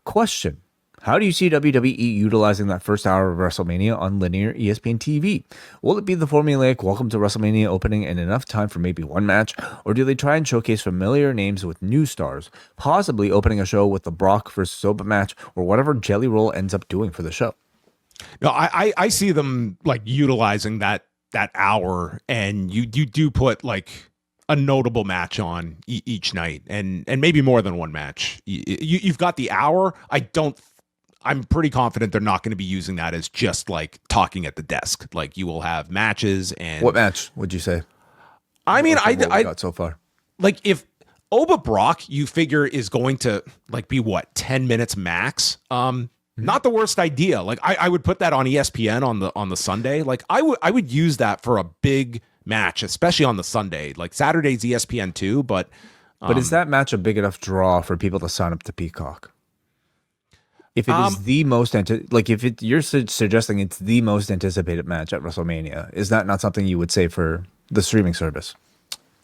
Question. How do you see WWE utilizing that first hour of WrestleMania on linear ESPN TV? Will it be the formulaic welcome to WrestleMania opening and enough time for maybe one match? Or do they try and showcase familiar names with new stars, possibly opening a show with the Brock versus Soba match or whatever Jelly Roll ends up doing for the show? No, I see them like utilizing that hour, and you do put like a notable match on each night, and maybe more than one match. You've got the hour. I'm pretty confident they're not going to be using that as just like talking at the desk. Like you will have matches. And what match would you say? I mean, I got so far. Like if Oba Brock, you figure is going to like be what 10 minutes max. Not the worst idea. Like I would put that on ESPN on the Sunday. Like I would use that for a big match, especially on the Sunday. Like Saturday's ESPN too, but is that match a big enough draw for people to sign up to Peacock? If it is the most you're suggesting it's the most anticipated match at WrestleMania, is that not something you would say for the streaming service?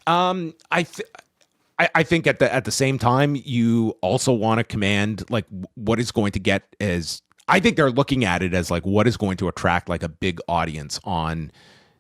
I think at the same time, you also want to command like what is going to get as I think they're looking at it as like what is going to attract like a big audience on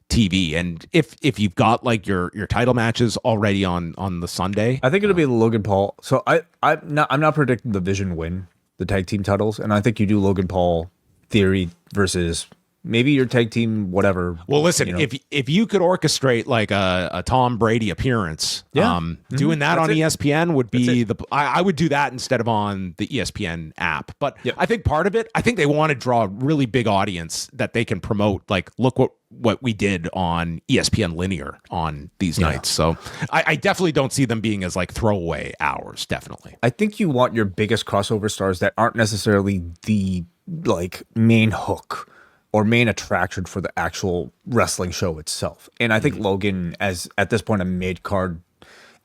TV. And if you've got like your title matches already on the Sunday, I think it'll be Logan Paul. So I'm not predicting the Vision win the tag team titles, and I think you do Logan Paul Theory versus maybe your tag team, whatever. Well, listen, if you could orchestrate like a Tom Brady appearance, doing that on ESPN would be I would do that instead of on the ESPN app. But I think part of it, I think they want to draw a really big audience that they can promote. Like, look what we did on ESPN linear on these nights. So I definitely don't see them being as like throwaway hours. Definitely. I think you want your biggest crossover stars that aren't necessarily the like main hook or main attraction for the actual wrestling show itself. And I think Logan, as at this point a mid-card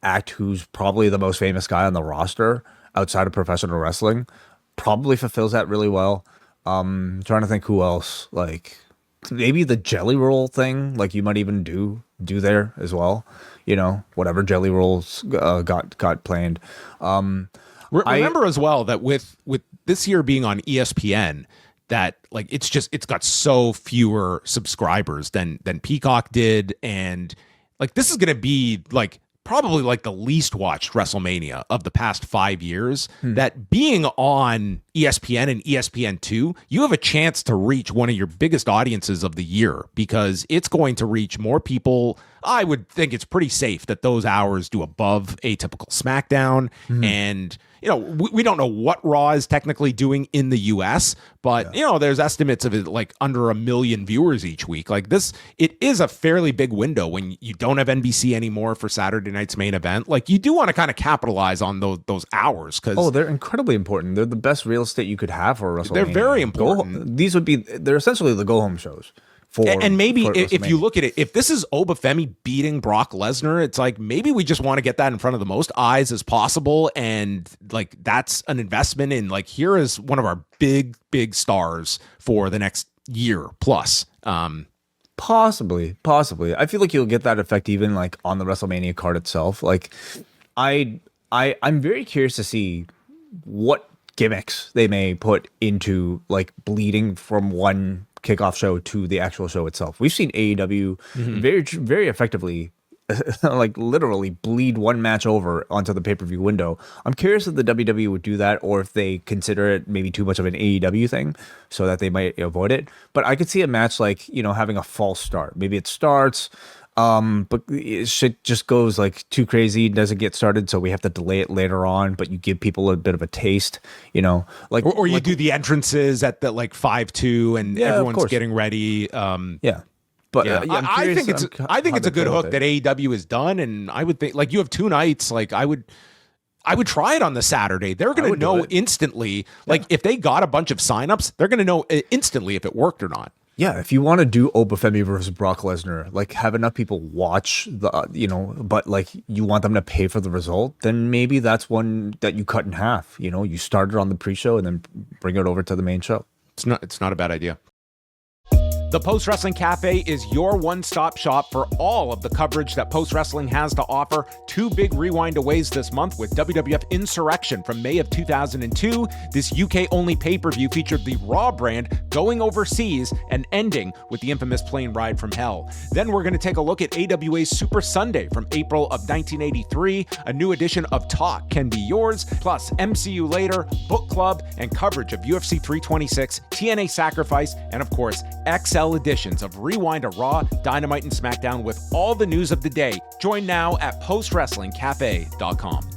act who's probably the most famous guy on the roster outside of professional wrestling, probably fulfills that really well. Trying to think who else, like maybe the Jelly Roll thing, like you might even do there as well. You know, whatever Jelly Rolls got planned. Remember as well that with this year being on ESPN, that like it's got so fewer subscribers than Peacock did, and like this is going to be like probably like the least watched WrestleMania of the past 5 years. That being on ESPN and ESPN2, you have a chance to reach one of your biggest audiences of the year because it's going to reach more people. I would think it's pretty safe that those hours do above a typical SmackDown. And you know, we don't know what Raw is technically doing in the US, but you know, there's estimates of it like under 1 million viewers each week. Like this, it is a fairly big window when you don't have NBC anymore for Saturday night's main event. Like you do want to kind of capitalize on those hours because they're incredibly important. They're the best real estate you could have for WrestleMania. They're very important. They're essentially the go home shows. And maybe if you look at it, if this is Obafemi beating Brock Lesnar, it's like maybe we just want to get that in front of the most eyes as possible, and like that's an investment in like here is one of our big stars for the next year plus. Possibly. I feel like you'll get that effect even like on the WrestleMania card itself. Like I'm very curious to see what gimmicks they may put into like bleeding from one kickoff show to the actual show itself. We've seen AEW very, very effectively, like literally bleed one match over onto the pay-per-view window. I'm curious if the WWE would do that or if they consider it maybe too much of an AEW thing so that they might avoid it. But I could see a match like, you know, having a false start. Maybe it starts, but shit just goes like too crazy, doesn't get started, so we have to delay it later on, but you give people a bit of a taste, you know, like or you do the entrances at the like 5-2 and everyone's getting ready. But I think it's a good hook that AEW has done, and I would think like you have 2 nights, like I would try it on the Saturday. They're going to know instantly, like if they got a bunch of signups, they're going to know instantly if it worked or not. Yeah, if you want to do Obafemi versus Brock Lesnar, like have enough people watch the, you know, but like you want them to pay for the result, then maybe that's one that you cut in half. You know, you start it on the pre-show and then bring it over to the main show. It's not a bad idea. The Post Wrestling Cafe is your one-stop shop for all of the coverage that Post Wrestling has to offer. 2 big rewind-aways this month with WWF Insurrection from May of 2002. This UK-only pay-per-view featured the Raw brand going overseas and ending with the infamous plane ride from hell. Then we're going to take a look at AWA's Super Sunday from April of 1983. A new edition of Talk Can Be Yours, plus MCU Later, Book Club, and coverage of UFC 326, TNA Sacrifice, and of course, XL editions of Rewind to Raw, Dynamite, and SmackDown with all the news of the day. Join now at postwrestlingcafe.com.